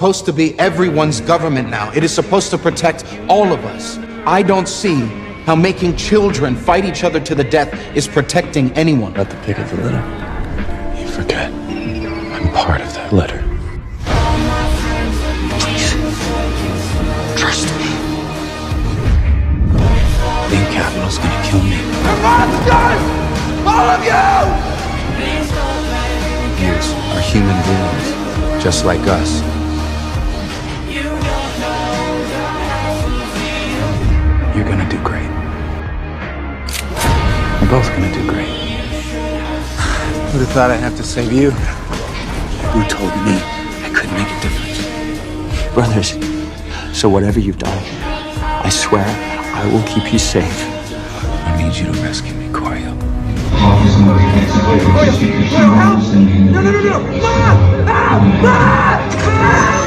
supposed to be everyone's government now. It is supposed to protect all of us. I don't see how making children fight each other to the death is protecting anyone. About the pick of the litter. You forget. I'm part of that litter. Please. Trust me. Being capital's gonna kill me. The monsters! All of you! Mutants are human beings, just like us. You're gonna do great. We're both gonna do great. Who'd have thought I'd have to save you? Who told me I couldn't make a difference? Brothers, so whatever you've done, I swear I will keep you safe. I need you to rescue me, Corio. No!